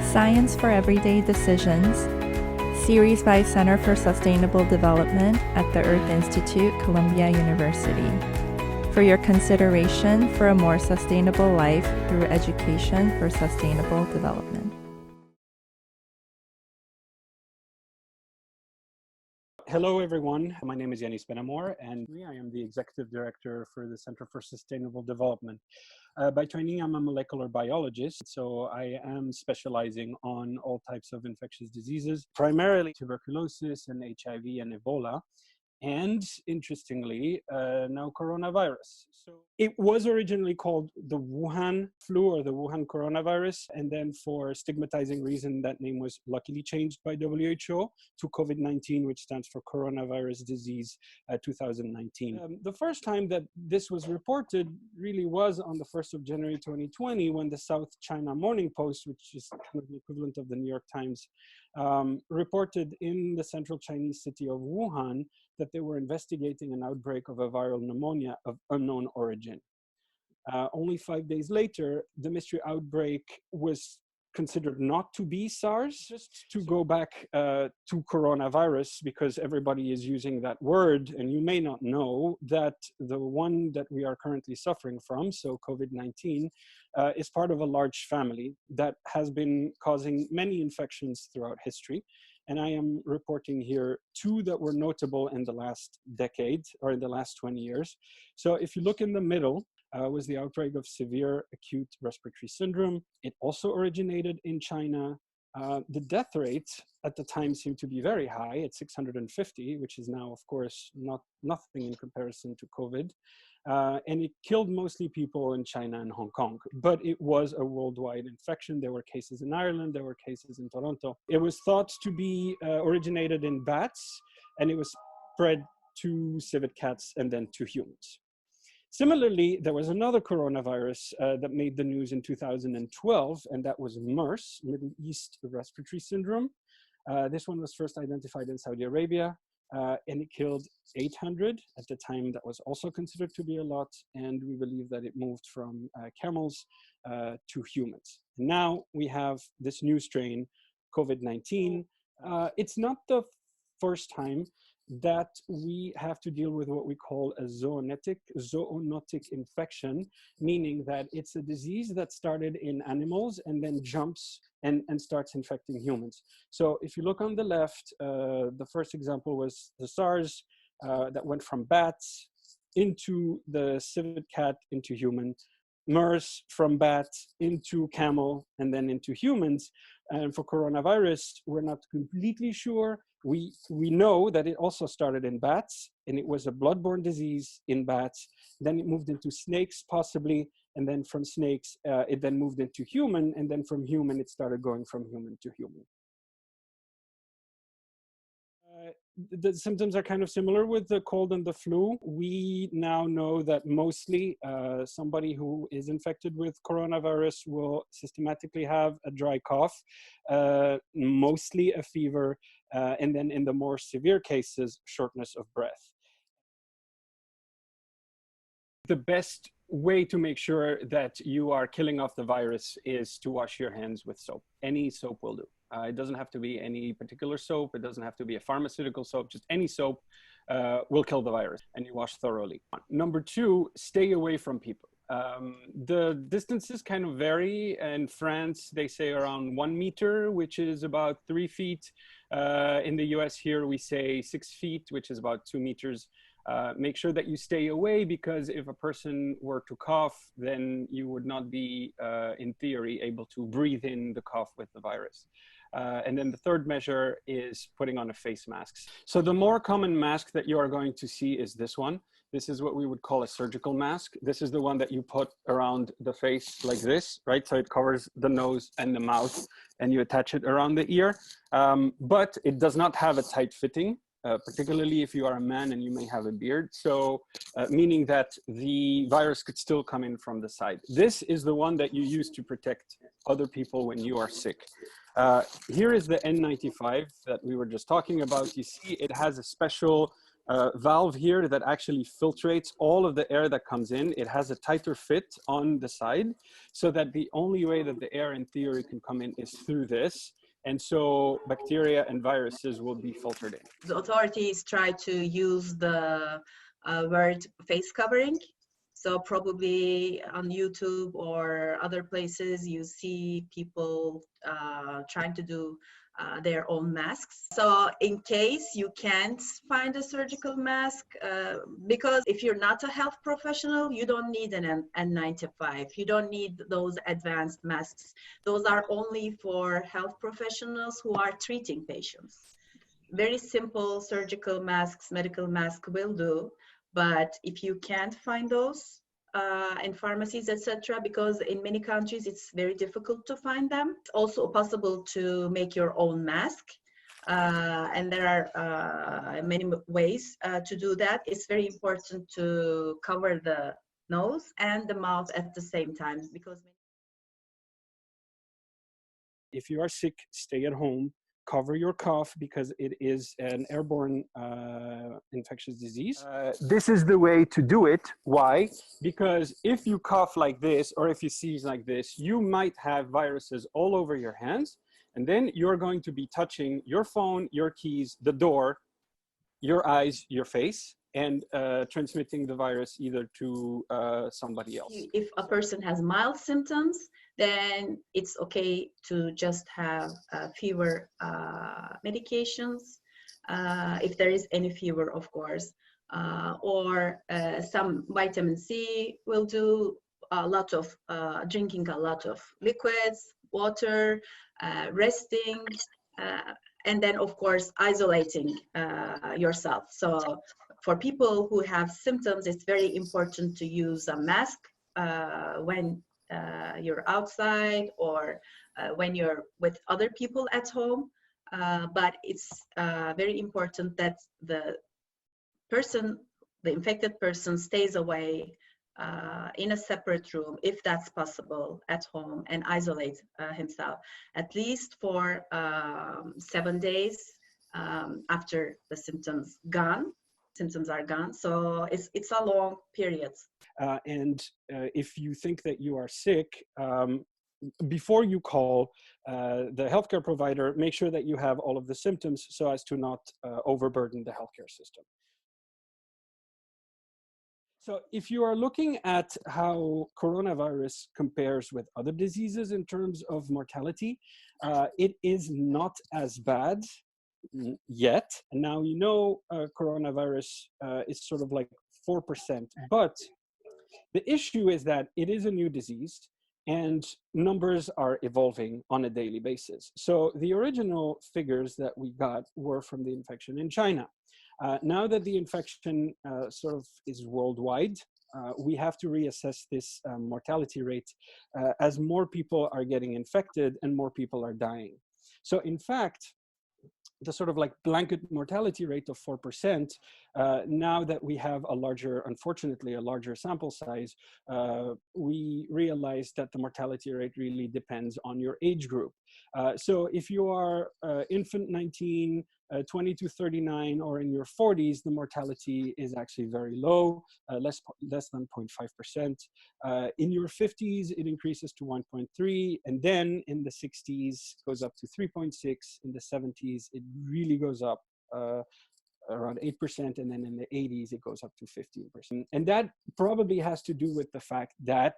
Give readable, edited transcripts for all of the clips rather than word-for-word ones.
Science for Everyday Decisions, series by Center for Sustainable Development at the Earth Institute, Columbia University. For your consideration for a more sustainable life through education for sustainable development. Hello, everyone. My name is Yanis Benamor, and I am the Executive Director for the Center for Sustainable Development. By training, I'm a molecular biologist, so I am specializing on all types of infectious diseases, primarily tuberculosis and HIV and Ebola. And interestingly, now coronavirus. So it was originally called the Wuhan flu or the Wuhan coronavirus. And then for stigmatizing reason, that name was luckily changed by WHO to COVID-19, which stands for Coronavirus Disease 2019. The first time that this was reported really was on the 1st of January 2020, when the South China Morning Post, which is kind of the equivalent of the New York Times, reported in the central Chinese city of Wuhan that they were investigating an outbreak of a viral pneumonia of unknown origin. Only 5 days later, the mystery outbreak was considered not to be SARS. Just to go back to coronavirus, because everybody is using that word, and you may not know that the one that we are currently suffering from, so COVID-19, is part of a large family that has been causing many infections throughout history. And I am reporting here two that were notable in the last decade or in the last 20 years. So if you look in the middle, was the outbreak of severe acute respiratory syndrome. It also originated in China. The death rate at the time seemed to be very high at 650, which is now, of course, nothing in comparison to COVID. And it killed mostly people in China and Hong Kong, but it was a worldwide infection. There were cases in Ireland, there were cases in Toronto. It was thought to be originated in bats, and it was spread to civet cats and then to humans. Similarly, there was another coronavirus that made the news in 2012, and that was MERS, Middle East Respiratory Syndrome. This one was first identified in Saudi Arabia. And it killed 800. At the time, that was also considered to be a lot, and we believe that it moved from camels to humans. Now we have this new strain, COVID-19. It's not the first time that we have to deal with what we call a zoonotic infection, meaning that it's a disease that started in animals and then jumps and starts infecting humans. So if you look on the left, the first example was the SARS that went from bats into the civet cat into human, MERS from bat into camel and then into humans. And for coronavirus, we're not completely sure. We know that it also started in bats, and it was a bloodborne disease in bats. Then it moved into snakes, possibly, and then from snakes, it then moved into human, and then from human, it started going from human to human. The symptoms are kind of similar with the cold and the flu. We now know that mostly somebody who is infected with coronavirus will systematically have a dry cough, mostly a fever, and then in the more severe cases, shortness of breath. The best way to make sure that you are killing off the virus is to wash your hands with soap. Any soap will do. It doesn't have to be any particular soap. It doesn't have to be a pharmaceutical soap. Just any soap will kill the virus, and you wash thoroughly. Number two, stay away from people. The distances kind of vary. In France, they say around 1 meter, which is about 3 feet. In the US here, we say 6 feet, which is about 2 meters. Make sure that you stay away, because if a person were to cough, then you would not be, in theory, able to breathe in the cough with the virus. And then the third measure is putting on a face mask. So the more common mask that you are going to see is this one. This is what we would call a surgical mask. This is the one that you put around the face like this, right? So it covers the nose and the mouth, and you attach it around the ear. But it does not have a tight fitting. Particularly if you are a man and you may have a beard. So meaning that the virus could still come in from the side. This is the one that you use to protect other people when you are sick. Here is the N95 that we were just talking about. You see it has a special valve here that actually filtrates all of the air that comes in. It has a tighter fit on the side so that the only way that the air in theory can come in is through this. And so bacteria and viruses will be filtered in. The authorities try to use the word face covering. So probably on YouTube or other places, you see people trying to do their own masks. So in case you can't find a surgical mask, because if you're not a health professional, you don't need an N95. You don't need those advanced masks. Those are only for health professionals who are treating patients. Very simple surgical masks, medical mask will do. But if you can't find those in pharmacies, etc., because in many countries it's very difficult to find them. It's also possible to make your own mask, and there are many ways to do that. It's very important to cover the nose and the mouth at the same time, because if you are sick, stay at home. Cover your cough because it is an airborne infectious disease. This is the way to do it. Why? Because if you cough like this or if you sneeze like this, you might have viruses all over your hands, and then you're going to be touching your phone, your keys, the door, your eyes, your face, and transmitting the virus either to somebody else. If a person has mild symptoms, then it's okay to just have fever medications, if there is any fever, of course, or some vitamin C will do. A lot of drinking a lot of liquids, water, resting, and then of course isolating yourself. So for people who have symptoms, it's very important to use a mask when you're outside or when you're with other people at home. But it's very important that the infected person stays away in a separate room, if that's possible, at home, and isolate himself at least for 7 days after the symptoms are gone. So it's a long period. And if you think that you are sick, before you call the healthcare provider, make sure that you have all of the symptoms so as to not overburden the healthcare system. So if you are looking at how coronavirus compares with other diseases in terms of mortality, it is not as bad yet. And now, you know, coronavirus is sort of like 4%, but the issue is that it is a new disease and numbers are evolving on a daily basis. So the original figures that we got were from the infection in China. Now that the infection sort of is worldwide, we have to reassess this mortality rate as more people are getting infected and more people are dying. So in fact, the sort of like blanket mortality rate of 4%, now that we have unfortunately, a larger sample size, we realize that the mortality rate really depends on your age group. So if you are infant 19, 20 to 39, or in your 40s, the mortality is actually very low, less than 0.5%. In your 50s, it increases to 1.3, and then in the 60s, goes up to 3.6. In the 70s, it really goes up around 8%, and then in the 80s, it goes up to 15%. And that probably has to do with the fact that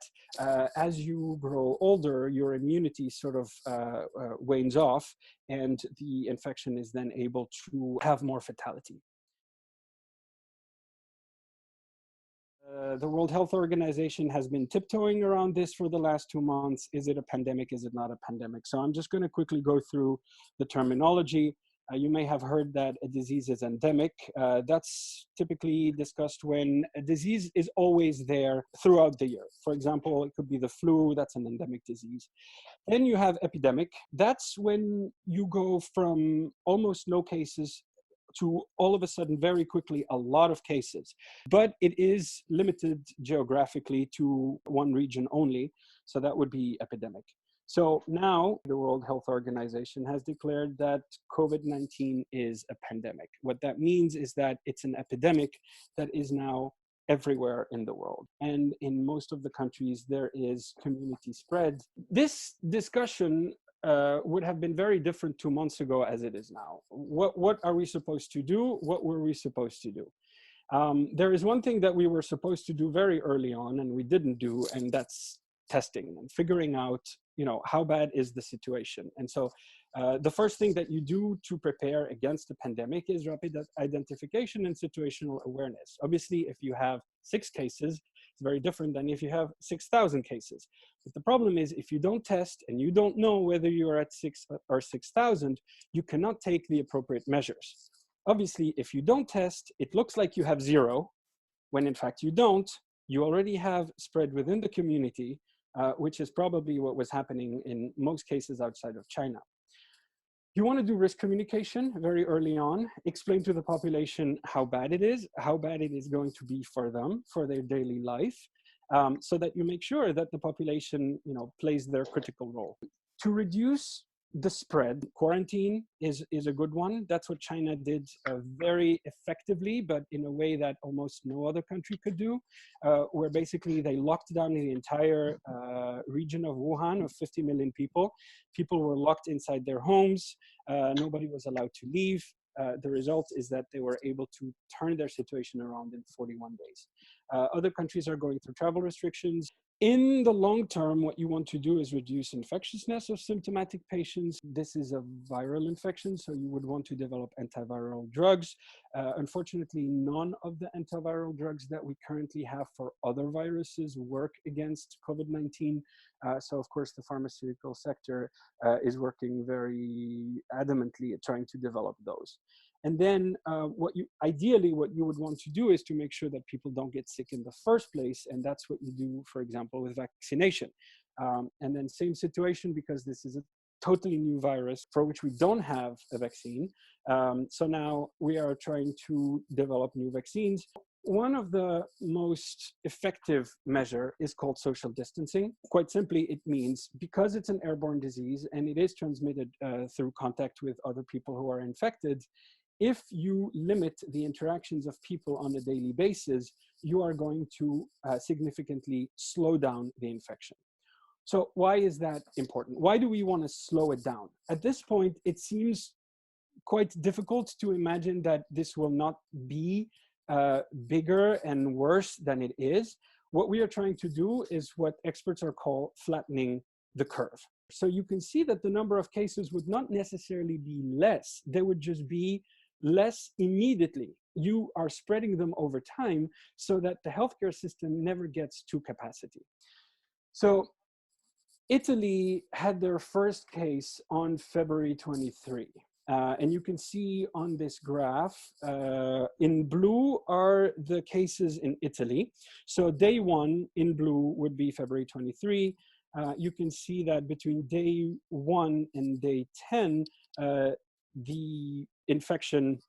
as you grow older, your immunity sort of wanes off, and the infection is then able to have more fatality. The World Health Organization has been tiptoeing around this for the last 2 months. Is it a pandemic? Is it not a pandemic? So I'm just going to quickly go through the terminology. You may have heard that a disease is endemic. That's typically discussed when a disease is always there throughout the year. For example, it could be the flu, that's an endemic disease. Then you have epidemic. That's when you go from almost no cases to all of a sudden, very quickly, a lot of cases. But it is limited geographically to one region only. So that would be epidemic. So now the World Health Organization has declared that COVID-19 is a pandemic. What that means is that it's an epidemic that is now everywhere in the world. And in most of the countries, there is community spread. This discussion would have been very different 2 months ago as it is now. What are we supposed to do? What were we supposed to do? There is one thing that we were supposed to do very early on and we didn't do, and that's testing and figuring out, how bad is the situation. And so the first thing that you do to prepare against a pandemic is rapid identification and situational awareness. Obviously, if you have 6 cases, it's very different than if you have 6,000 cases. But the problem is if you don't test and you don't know whether you are at 6 or 6,000, you cannot take the appropriate measures. Obviously, if you don't test, it looks like you have 0, when in fact you don't. You already have spread within the community, which is probably what was happening in most cases outside of China. You want to do risk communication very early on, explain to the population how bad it is going to be for them, for their daily life, so that you make sure that the population, plays their critical role. To reduce the spread, quarantine is a good one. That's what China did very effectively, but in a way that almost no other country could do, where basically they locked down the entire region of Wuhan of 50 million people. People were locked inside their homes. Nobody was allowed to leave. The result is that they were able to turn their situation around in 41 days. Other countries are going through travel restrictions. In the long term, what you want to do is reduce infectiousness of symptomatic patients. This is a viral infection, so you would want to develop antiviral drugs. Unfortunately, none of the antiviral drugs that we currently have for other viruses work against COVID-19. So of course, the pharmaceutical sector is working very adamantly at trying to develop those. And then ideally what you would want to do is to make sure that people don't get sick in the first place. And that's what you do, for example, with vaccination. And then same situation, because this is a totally new virus for which we don't have a vaccine. So now we are trying to develop new vaccines. One of the most effective measure is called social distancing. Quite simply, it means because it's an airborne disease and it is transmitted through contact with other people who are infected, if you limit the interactions of people on a daily basis, you are going to significantly slow down the infection. So why is that important? Why do we want to slow it down? At this point, it seems quite difficult to imagine that this will not be bigger and worse than it is. What we are trying to do is what experts are called flattening the curve. So you can see that the number of cases would not necessarily be less. They would just be less immediately. You are spreading them over time so that the healthcare system never gets to capacity. So Italy had their first case on February 23. And you can see on this graph, in blue are the cases in Italy. So day 1 in blue would be February 23. You can see that between day 1 and day 10, the infection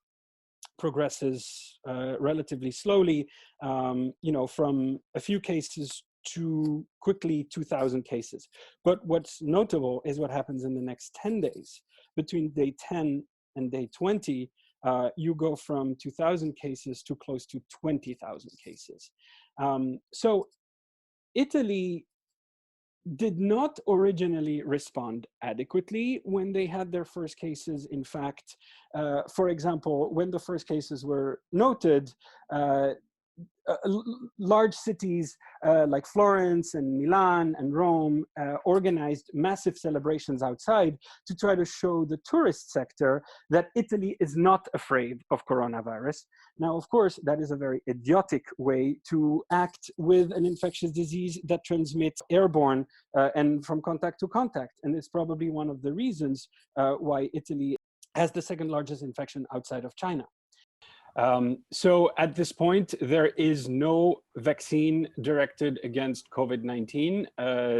progresses relatively slowly, from a few cases to quickly 2,000 cases. But what's notable is what happens in the next 10 days. Between day 10 and day 20, you go from 2,000 cases to close to 20,000 cases. So Italy did not originally respond adequately when they had their first cases. In fact, for example, when the first cases were noted, large cities like Florence and Milan and Rome organized massive celebrations outside to try to show the tourist sector that Italy is not afraid of coronavirus. Now, of course, that is a very idiotic way to act with an infectious disease that transmits airborne and from contact to contact. And it's probably one of the reasons why Italy has the second largest infection outside of China. So at this point, there is no vaccine directed against COVID-19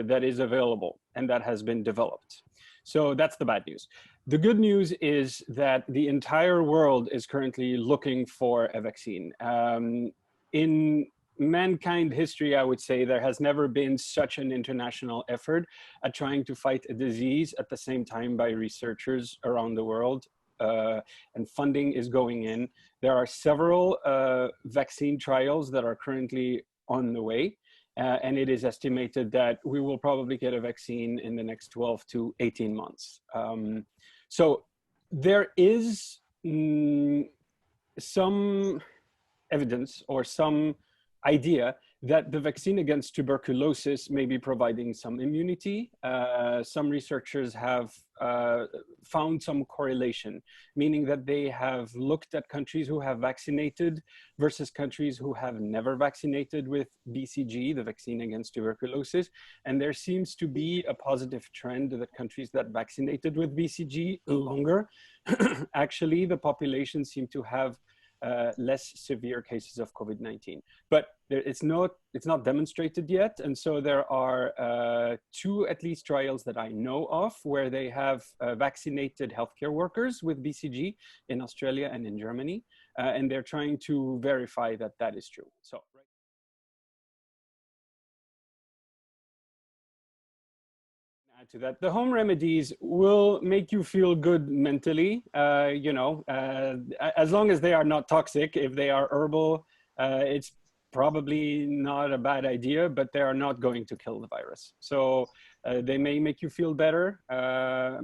that is available and that has been developed. So that's the bad news. The good news is that the entire world is currently looking for a vaccine. In mankind history, I would say there has never been such an international effort at trying to fight a disease at the same time by researchers around the world. And funding is going in. There are several vaccine trials that are currently on the way. And it is estimated that we will probably get a vaccine in the next 12 to 18 months. So there is some evidence or some idea that the vaccine against tuberculosis may be providing some immunity. Some researchers have found some correlation, meaning that they have looked at countries who have vaccinated versus countries who have never vaccinated with BCG, the vaccine against tuberculosis. And there seems to be a positive trend that countries that vaccinated with BCG longer, actually the population seem to have less severe cases of COVID-19, but it's not demonstrated yet. And so there are two at least trials that I know of where they have vaccinated healthcare workers with BCG in Australia and in Germany, and they're trying to verify that that is true. So. To that, the home remedies will make you feel good mentally, as long as they are not toxic. If they are herbal, it's probably not a bad idea, but they are not going to kill the virus. So they may make you feel better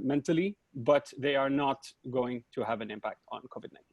mentally, but they are not going to have an impact on COVID-19.